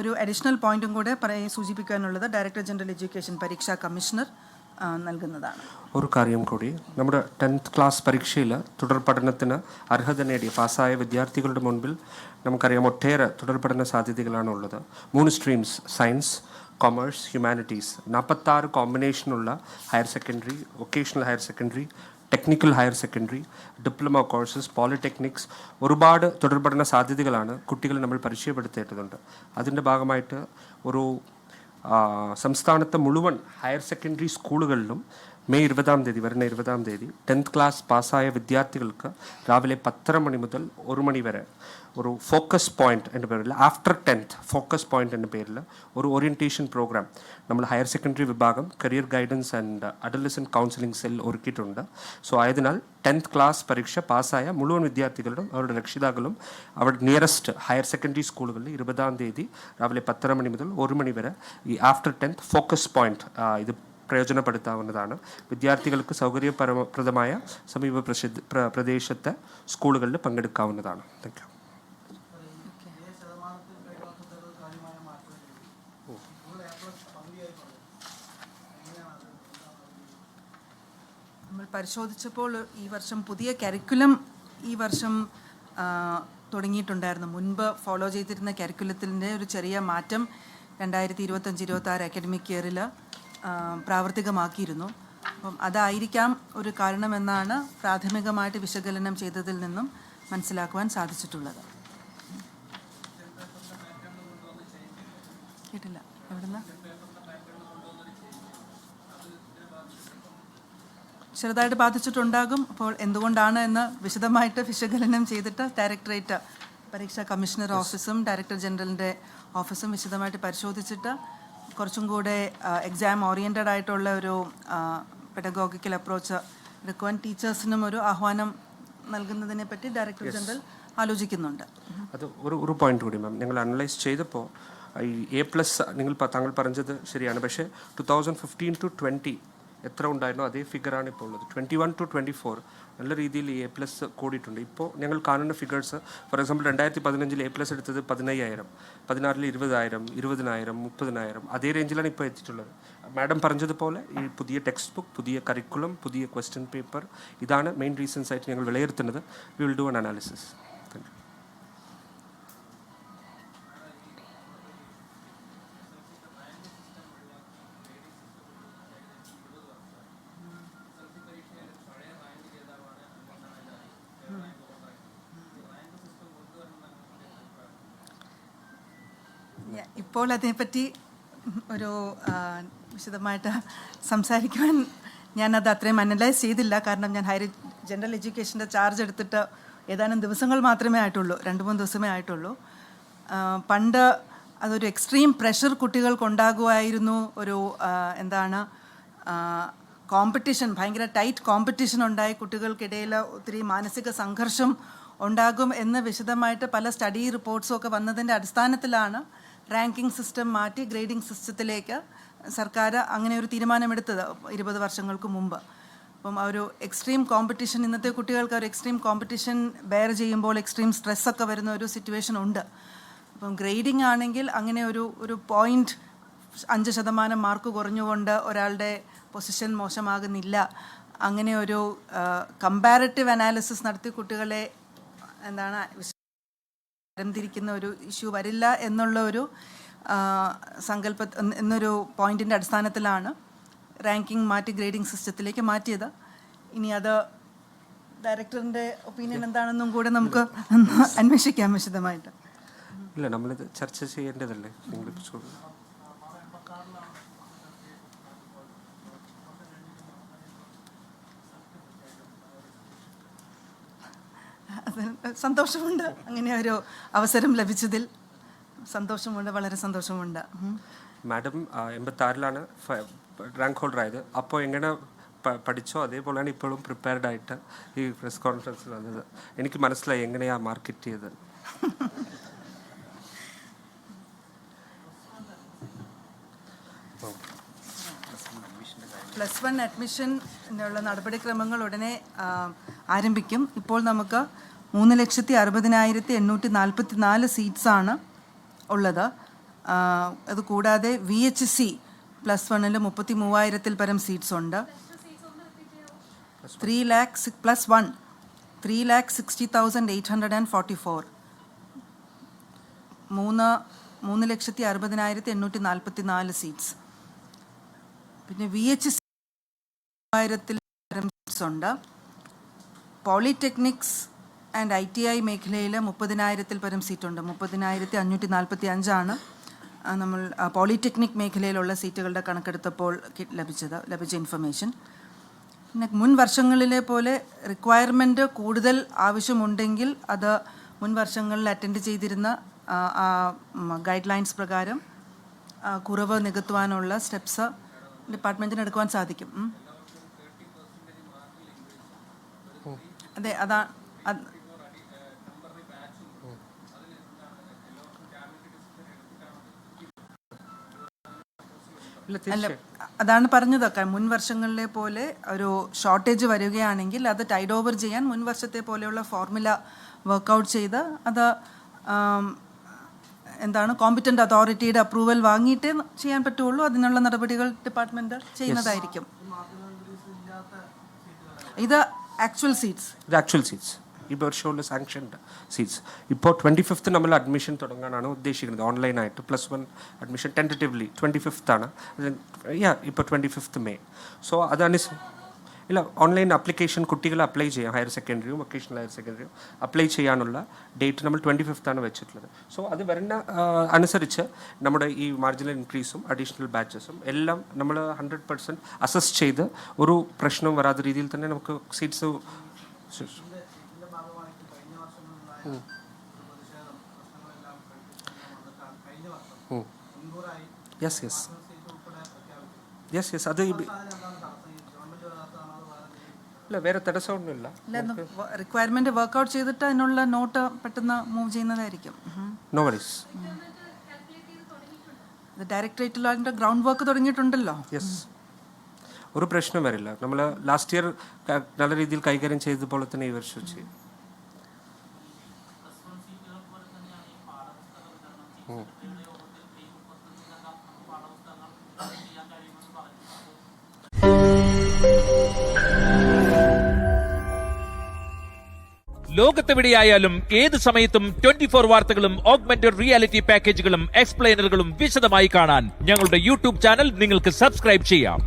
ഒരു അഡീഷണൽ പോയിന്റും കൂടെ സൂചിപ്പിക്കാനുള്ളത് ഡയറക്ടർ ജനറൽ എഡ്യൂക്കേഷൻ പരീക്ഷാ കമ്മീഷണർ നൽകുന്നതാണ്. ഒരു കാര്യം കൂടി, നമ്മുടെ 10th ക്ലാസ് പരീക്ഷയിൽ തുടർ പഠനത്തിന് അർഹത നേടി പാസ്സായ വിദ്യാർത്ഥികളുടെ മുൻപിൽ നമുക്കറിയാം ഒട്ടേറെ തുടർ പഠന സാധ്യതകളാണ് ഉള്ളത്. 3 സ്ട്രീംസ്, സയൻസ്, കൊമേഴ്സ്, ഹ്യൂമാനിറ്റീസ്, 46 കോമ്പിനേഷനുള്ള higher secondary, vocational higher secondary, technical higher secondary, diploma courses, polytechnics, ഒരുപാട് തുടർപഠന സാധ്യതകളാണ് കുട്ടികൾ നമ്മൾ പരിചയപ്പെടുത്തേണ്ടതുണ്ട്. അതിൻ്റെ ഭാഗമായിട്ട് ഒരു സംസ്ഥാനത്തെ മുഴുവൻ ഹയർ സെക്കൻഡറി സ്കൂളുകളിലും മെയ് 20 തീയതി വരുന്ന 20 തീയതി 10th ക്ലാസ് പാസ്സായ വിദ്യാർത്ഥികൾക്ക് രാവിലെ 10:30 മണി മുതൽ 1 മണി വരെ ഒരു ഫോക്കസ് പോയിന്റ് എന്ന പേരിൽ, ആഫ്റ്റർ 10th ഫോക്കസ് പോയിന്റ് എന്ന പേരിൽ ഒരു ഓറിയൻറ്റേഷൻ പ്രോഗ്രാം നമ്മൾ ഹയർ സെക്കൻഡറി വിഭാഗം career guidance and adolescent counselling cell ഒരുക്കിയിട്ടുണ്ട്. സോ ആയതിനാൽ 10th ക്ലാസ് പരീക്ഷ പാസ്സായ മുഴുവൻ വിദ്യാർത്ഥികളും അവരുടെ രക്ഷിതാക്കളും അവിടെ നിയറസ്റ്റ് ഹയർ സെക്കൻഡറി സ്കൂളുകളിൽ 20 തീയതി രാവിലെ 10:30 മണി മുതൽ 1 മണി വരെ ഈ ആഫ്റ്റർ 10th ഫോക്കസ് പോയിന്റ് ഇത് പ്രയോജനപ്പെടുത്താവുന്നതാണ്. വിദ്യാർത്ഥികൾക്ക് സൗകര്യപ്രദമായ സമീപ പ്രദേശത്തെ സ്കൂളുകളിൽ പങ്കെടുക്കാവുന്നതാണ്. Thank you. നമ്മൾ പരിശോധിച്ചപ്പോൾ ഈ വർഷം പുതിയ കരിക്കുലം ഈ വർഷം തുടങ്ങിയിട്ടുണ്ടായിരുന്നു. മുൻപ് ഫോളോ ചെയ്തിരുന്ന കരിക്കുലത്തിൻ്റെ ഒരു ചെറിയ മാറ്റം 2025-26 അക്കാഡമിക് ഇയറിൽ പ്രാവർത്തികമാക്കിയിരുന്നു. അപ്പം അതായിരിക്കാം ഒരു കാരണമെന്നാണ് പ്രാഥമികമായിട്ട് വിശകലനം ചെയ്തതിൽ നിന്നും മനസ്സിലാക്കുവാൻ സാധിച്ചിട്ടുള്ളത്. കേട്ടില്ല, എവിടുന്ന? ചെറുതായിട്ട് ബാധിച്ചിട്ടുണ്ടാകും. അപ്പോൾ എന്തുകൊണ്ടാണ് എന്ന് വിശദമായിട്ട് വിശകലനം ചെയ്തിട്ട് ഡയറക്ടറേറ്റ് പരീക്ഷാ കമ്മീഷണർ ഓഫീസും ഡയറക്ടർ ജനറലിൻ്റെ ഓഫീസും വിശദമായിട്ട് പരിശോധിച്ചിട്ട് കുറച്ചും കൂടെ എക്സാം ഓറിയൻറ്റഡ് ആയിട്ടുള്ള ഒരു പെഡഗോഗിക്കൽ അപ്രോച്ച് എടുക്കുവാൻ ടീച്ചേഴ്സിനും ഒരു ആഹ്വാനം നൽകുന്നതിനെ പറ്റി ഡയറക്ടർ ജനറൽ ആലോചിക്കുന്നുണ്ട്. അത് ഒരു പോയിന്റ് കൂടി മാം, ഞങ്ങൾ അനലൈസ് ചെയ്തപ്പോൾ ഈ A+ താങ്കൾ പറഞ്ഞത് ശരിയാണ്. പക്ഷേ 2015 to 20 എത്ര ഉണ്ടായിരുന്നോ അതേ ഫിഗറാണ് ഇപ്പോൾ ഉള്ളത്. 21 to 24 നല്ല രീതിയിൽ A+ കൂടിയിട്ടുണ്ട്. ഇപ്പോൾ ഞങ്ങൾ കാണുന്ന ഫിഗേഴ്സ്, ഫോർ എക്സാമ്പിൾ 2015 A+ എടുത്തത് 15,000, 16 20,000, 20,000, 30,000 അതേ റേഞ്ചിലാണ് ഇപ്പോൾ എത്തിയിട്ടുള്ളത്. മാഡം പറഞ്ഞതുപോലെ ഈ പുതിയ ടെക്സ്റ്റ് ബുക്ക്, പുതിയ കരിക്കുലം, പുതിയ ക്വസ്റ്റ്യൻ പേപ്പർ, ഇതാണ് മെയിൻ റീസൺസ് ആയിട്ട് ഞങ്ങൾ വിലയിരുത്തുന്നത്. We will do an analysis. Thank you. ഇപ്പോൾ അതിനെപ്പറ്റി ഒരു വിശദമായിട്ട് സംസാരിക്കുവാൻ ഞാനത് അത്രയും അനലൈസ് ചെയ്തില്ല. കാരണം ഞാൻ ഹയർ ജനറൽ എഡ്യൂക്കേഷൻ്റെ ചാർജ് എടുത്തിട്ട് ഏതാനും ദിവസങ്ങൾ മാത്രമേ ആയിട്ടുള്ളൂ, 2-3 ദിവസമേ ആയിട്ടുള്ളൂ. പണ്ട് അതൊരു എക്സ്ട്രീം പ്രഷർ കുട്ടികൾക്കുണ്ടാകുമായിരുന്നു. ഒരു കോമ്പറ്റീഷൻ, ഭയങ്കര ടൈറ്റ് കോമ്പറ്റീഷൻ ഉണ്ടായി, കുട്ടികൾക്കിടയിൽ ഒത്തിരി മാനസിക സംഘർഷം ഉണ്ടാകും എന്ന് വിശദമായിട്ട് പല സ്റ്റഡി റിപ്പോർട്ട്സും ഒക്കെ വന്നതിൻ്റെ അടിസ്ഥാനത്തിലാണ് റാങ്കിങ് സിസ്റ്റം മാറ്റി ഗ്രേഡിംഗ് സിസ്റ്റത്തിലേക്ക് സർക്കാർ അങ്ങനെ ഒരു തീരുമാനമെടുത്തത് 20 വർഷങ്ങൾക്ക് മുമ്പ്. അപ്പം ആ ഒരു എക്സ്ട്രീം കോമ്പറ്റീഷൻ, ഇന്നത്തെ കുട്ടികൾക്ക് ഒരു എക്സ്ട്രീം കോമ്പറ്റീഷൻ ബെയർ ചെയ്യുമ്പോൾ എക്സ്ട്രീം സ്ട്രെസ്സൊക്കെ വരുന്ന ഒരു സിറ്റുവേഷൻ ഉണ്ട്. അപ്പം ഗ്രേഡിംഗ് ആണെങ്കിൽ അങ്ങനെ ഒരു 0.5% മാർക്ക് കുറഞ്ഞുകൊണ്ട് ഒരാളുടെ പൊസിഷൻ മോശമാകുന്നില്ല. അങ്ങനെ ഒരു കമ്പാരറ്റീവ് അനാലിസിസ് നടത്തി കുട്ടികളെ തരംതിരിക്കുന്ന ഒരു ഇഷ്യൂ വരില്ല എന്നുള്ള ഒരു എന്നൊരു പോയിന്റിൻ്റെ അടിസ്ഥാനത്തിലാണ് റാങ്കിങ് മാറ്റി ഗ്രേഡിംഗ് സിസ്റ്റത്തിലേക്ക് മാറ്റിയത്. ഇനി അത് ഡയറക്ടറിൻ്റെ ഒപ്പീനിയൻ എന്താണെന്നും കൂടെ നമുക്ക് അന്വേഷിക്കാം വിശദമായിട്ട്. ഇല്ല, നമ്മളിത് ചർച്ച ചെയ്യേണ്ടതല്ലേ. സന്തോഷമുണ്ട്, അങ്ങനെ ഒരു അവസരം ലഭിച്ചതിൽ സന്തോഷമുണ്ട്, വളരെ സന്തോഷമുണ്ട്. മാഡം 86-ലാണ് റാങ്ക് ഹോൾഡർ ആയത്. അപ്പോൾ എങ്ങനെ പഠിച്ചോ അതേപോലെയാണ് ഇപ്പോഴും പ്രിപ്പയർഡ് ആയിട്ട് ഈ പ്രസ് കോൺഫറൻസിൽ വന്നത്. എനിക്ക് മനസ്സിലായി എങ്ങനെയാണ് മാർക്കറ്റ് ചെയ്തത്. +1 അഡ്മിഷനുള്ള നടപടിക്രമങ്ങൾ ഉടനെ ആരംഭിക്കും. ഇപ്പോൾ നമുക്ക് 3,60,60,844 സീറ്റ്സാണ് ഉള്ളത്. അത് കൂടാതെ VHC +1 33,000 പരം സീറ്റ്സ് ഉണ്ട്. 3 lakh +1 3,60,844 3,60,60,844 സീറ്റ്സ്. പിന്നെ VHC 1000 പരം സീറ്റ്സ് ഉണ്ട്. പോളിടെക്നിക്സ് ആൻഡ് ITI മേഖലയിൽ 30,000 പരം സീറ്റുണ്ട്. 30,545 നമ്മൾ പോളിടെക്നിക് മേഖലയിലുള്ള സീറ്റുകളുടെ കണക്കെടുത്തപ്പോൾ ലഭിച്ച ഇൻഫർമേഷൻ. പിന്നെ മുൻ വർഷങ്ങളിലെ പോലെ റിക്വയർമെൻറ്റ് കൂടുതൽ ആവശ്യമുണ്ടെങ്കിൽ അത് മുൻ വർഷങ്ങളിൽ അറ്റൻഡ് ചെയ്തിരുന്ന ഗൈഡ് ലൈൻസ് പ്രകാരം കുറവ് നികത്തുവാനുള്ള സ്റ്റെപ്സ് ഡിപ്പാർട്ട്മെൻറ്റിന് എടുക്കുവാൻ സാധിക്കും. അതെ, അതാണ് പറഞ്ഞതൊക്കെ. മുൻ വർഷങ്ങളിലെ പോലെ ഒരു ഷോർട്ടേജ് വരികയാണെങ്കിൽ അത് ടൈഡ് ഓവർ ചെയ്യാൻ മുൻ വർഷത്തെ പോലെയുള്ള ഫോർമുല വർക്കൗട്ട് ചെയ്ത് അത് കോമ്പിറ്റൻ്റ് അതോറിറ്റിയുടെ അപ്രൂവൽ വാങ്ങിയിട്ടേ ചെയ്യാൻ പറ്റുള്ളൂ. അതിനുള്ള നടപടികൾ ഡിപ്പാർട്ട്മെൻറ്റ് ചെയ്യുന്നതായിരിക്കും. ഇത് ആക്ച്വൽ സീറ്റ്സ് ഈ വർഷമുള്ള സാങ്ഷൻഡ് സീറ്റ്സ്. ഇപ്പോൾ 25th നമ്മൾ അഡ്മിഷൻ തുടങ്ങാനാണ് ഉദ്ദേശിക്കുന്നത് ഓൺലൈനായിട്ട്. +1 അഡ്മിഷൻ ടെൻറ്ററ്റീവ്ലി 25th ആണ്. ഇപ്പോൾ 25th May. സോ അതാണ് ഇല്ല, ഓൺലൈൻ ആപ്ലിക്കേഷൻ കുട്ടികൾ അപ്ലൈ ചെയ്യാം. ഹയർ സെക്കൻഡറിയും വൊക്കേഷണൽ ഹയർ സെക്കൻഡറിയും അപ്ലൈ ചെയ്യാനുള്ള ഡേറ്റ് നമ്മൾ 25th ആണ് വെച്ചിട്ടുള്ളത്. സോ അത് വരുന്ന അനുസരിച്ച് നമ്മുടെ ഈ മാർജിനൽ ഇൻക്രീസും അഡീഷണൽ ബാച്ചസും എല്ലാം നമ്മൾ 100% അസസ് ചെയ്ത് ഒരു പ്രശ്നവും വരാത്ത രീതിയിൽ തന്നെ നമുക്ക് സീറ്റ്സ്. യെസ് അത് ഇല്ല, വേറെ തടസ്സമൊന്നുമില്ല. റിക്വയർമെന്റ് വർക്ക്ഔട്ട് ചെയ്തിട്ട് അതിനുള്ള നോട്ട് പെട്ടെന്ന് മൂവ് ചെയ്യുന്നതായിരിക്കും. No worries. ഡയറക്ടറേറ്റിൽ അതിൻ്റെ ഗ്രൗണ്ട് വർക്ക് തുടങ്ങിയിട്ടുണ്ടല്ലോ. യെസ്, ഒരു പ്രശ്നം വരില്ല. നമ്മൾ ലാസ്റ്റ് ഇയർ നല്ല രീതിയിൽ കൈകാര്യം ചെയ്തതുപോലെ തന്നെ ഈ വർഷം ചെയ്യും. ലോകത്തെവിടെയായാലും ഏത് സമയത്തും 24 വാർത്തകളും ഓഗ്മെന്റഡ് റിയാലിറ്റി പാക്കേജുകളും എക്സ്പ്ലെയിനറുകളും വിശദമായി കാണാൻ ഞങ്ങളുടെ YouTube ചാനൽ നിങ്ങൾക്ക് സബ്സ്ക്രൈബ് ചെയ്യാം.